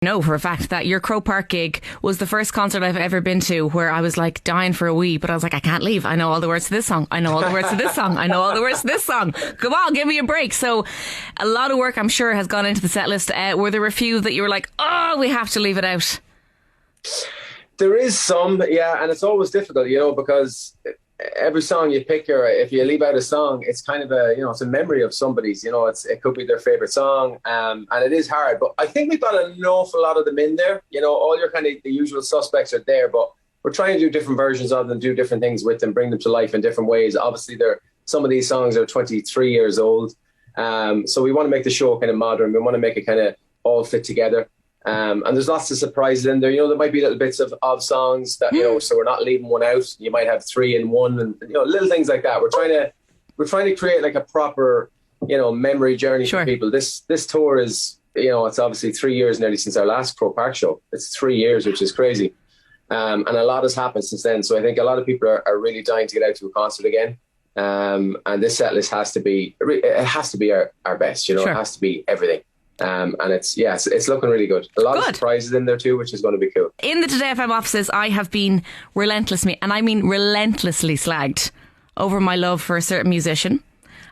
know for a fact that your Croke Park gig was the first concert I've ever been to where I was like dying for a wee, but I was like, I can't leave. I know all the words to this song. I know all the words to this song. I know all the words to this song. Come on, give me a break. So a lot of work, I'm sure, has gone into the set list. Were there a few that you were like, oh, we have to leave it out? There is some, yeah, and it's always difficult, because every song you pick, or if you leave out a song, it's kind of it's a memory of somebody's. It could be their favorite song, and it is hard. But I think we've got an awful lot of them in there. All your kind of the usual suspects are there, but we're trying to do different versions of them, do different things with them, bring them to life in different ways. Obviously, some of these songs are 23 years old, so we want to make the show kind of modern. We want to make it kind of all fit together. And there's lots of surprises in there. There might be little bits of songs that, so we're not leaving one out. You might have 3 in one, and little things like that. We're trying to create like a proper, memory journey for people. This tour is, it's obviously 3 years nearly since our last Croke Park show. It's 3 years, which is crazy. And a lot has happened since then. So I think a lot of people are really dying to get out to a concert again. And this set list has to be our best, Sure. It has to be everything. And it's looking really good. A lot of surprises in there too, which is going to be cool. In the Today FM offices, I have been relentlessly slagged over my love for a certain musician.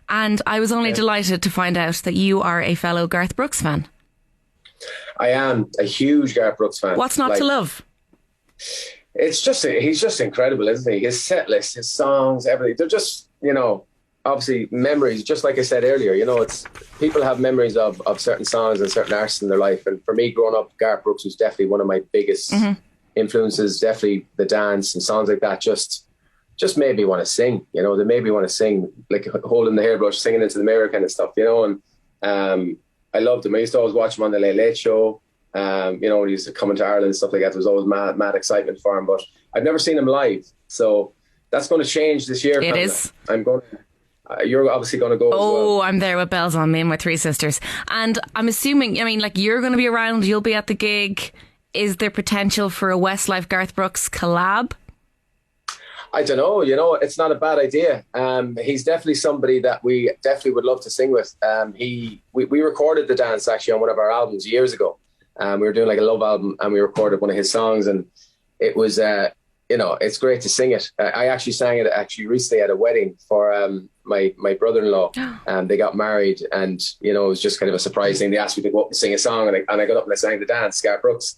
And I was only delighted to find out that you are a fellow Garth Brooks fan. I am a huge Garth Brooks fan. What's not to love? It's just, he's just incredible, isn't he? His set list, his songs, everything. They're just, obviously memories, just like I said earlier, it's people have memories of certain songs and certain artists in their life. And for me, growing up, Garth Brooks was definitely one of my biggest influences. Definitely the dance and songs like that just made me want to sing. They made me want to sing, like holding the hairbrush, singing into the mirror kind of stuff. And I loved him. I used to always watch him on the Late Late Show. When he used to come into Ireland and stuff like that, there was always mad excitement for him. But I've never seen him live, so that's going to change this year. It is. I'm going to. You're obviously going to go as well. Oh, I'm there with bells on, me and my 3 sisters. And I'm assuming, you're going to be around, you'll be at the gig. Is there potential for a Westlife Garth Brooks collab? I don't know. It's not a bad idea. He's definitely somebody that we definitely would love to sing with. We recorded the dance actually on one of our albums years ago. We were doing like a love album, and we recorded one of his songs, and it was... it's great to sing it. I actually sang it recently at a wedding for my brother-in-law. They got married, and it was just kind of a surprise thing. They asked me to go up and sing a song, and I got up and I sang the dance, Garth Brooks.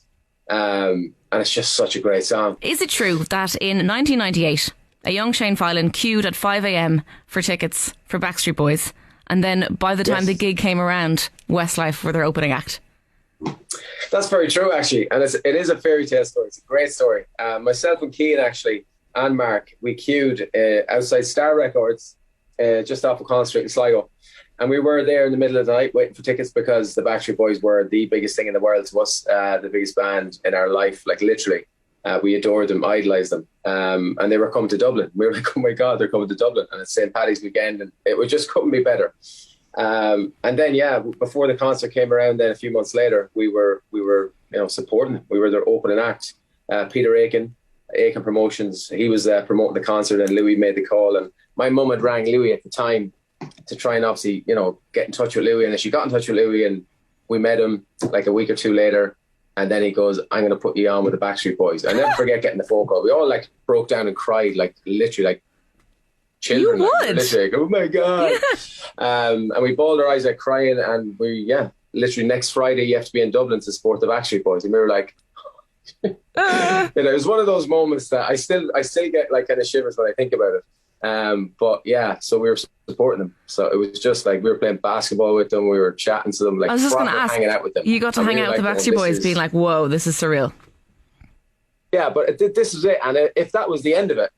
And it's just such a great song. Is it true that in 1998 a young Shane Filan queued at 5 a.m. for tickets for Backstreet Boys, and then by the time the gig came around, Westlife were their opening act? That's very true, actually, and it is a fairy tale story. It's a great story. Myself and Cian, actually, and Mark, we queued outside Star Records, just off of Collins Street in Sligo, and we were there in the middle of the night waiting for tickets because the Backstreet Boys were the biggest thing in the world to us, the biggest band in our life, like literally. We adored them, idolised them, and they were coming to Dublin. We were like, oh my God, they're coming to Dublin, and it's St. Paddy's weekend, and it just couldn't be better. And then, before the concert came around, then a few months later, we were supporting them. We were their opening act. Peter Aiken Promotions, he was promoting the concert, and Louis made the call. And my mum had rang Louis at the time to try and obviously, get in touch with Louis. And then she got in touch with Louis, and we met him like a week or two later. And then he goes, I'm going to put you on with the Backstreet Boys. I never forget getting the phone call. We all like broke down and cried, like literally like children. You would. Literally, like, oh my God. And we bawled our eyes out crying, and literally next Friday you have to be in Dublin to support the Backstreet Boys. And we were like, it was one of those moments that I still get like kind of shivers when I think about it. So we were supporting them. So it was just like we were playing basketball with them, we were chatting to them, like I was just going to ask, hanging out with them. You got to hang out with the Backstreet Boys, being like, whoa, this is surreal. Yeah, but this is it. And if that was the end of it,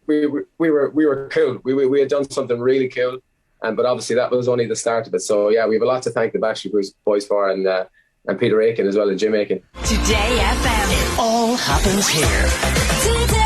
we were cool. We had done something really cool. But obviously that was only the start of it. So yeah, we have a lot to thank the Backstreet Boys for, and Peter Aiken as well, and Jim Aiken. Today FM. It all happens here. Today.